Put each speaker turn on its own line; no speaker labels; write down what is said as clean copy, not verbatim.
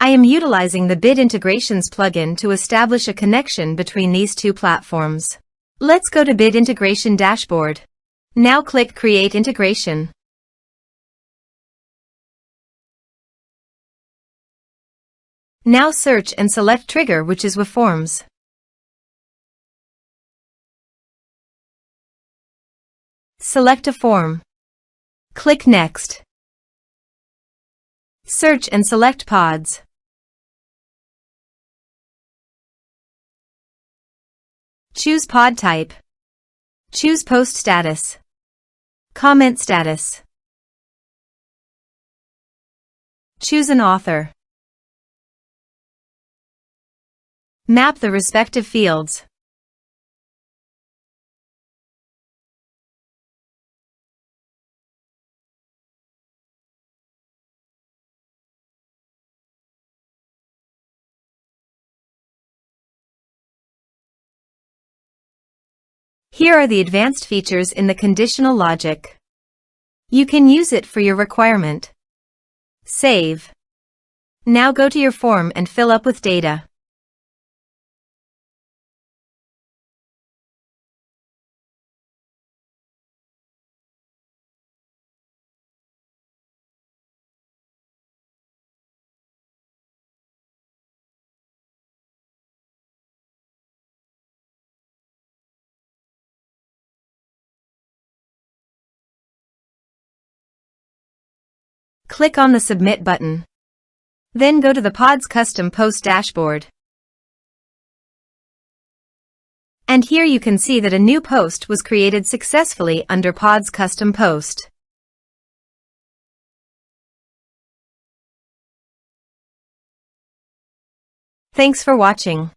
I am utilizing the Bit Integrations plugin to establish a connection between these two platforms. Let's go to Bit Integration Dashboard. Now click Create Integration. Now search and select Trigger, which is weForms. Select a form. Click Next. Search and select PODS. Choose pod type. Choose post status. Comment status. Choose an author. Map the respective fields. Here are the advanced features in the conditional logic. You can use it for your requirement. Save. Now go to your form and fill up with data. Click on the Submit button. Then go to the PODS Custom Post dashboard. And here you can see that a new post was created successfully under PODS Custom Post. Thanks for watching.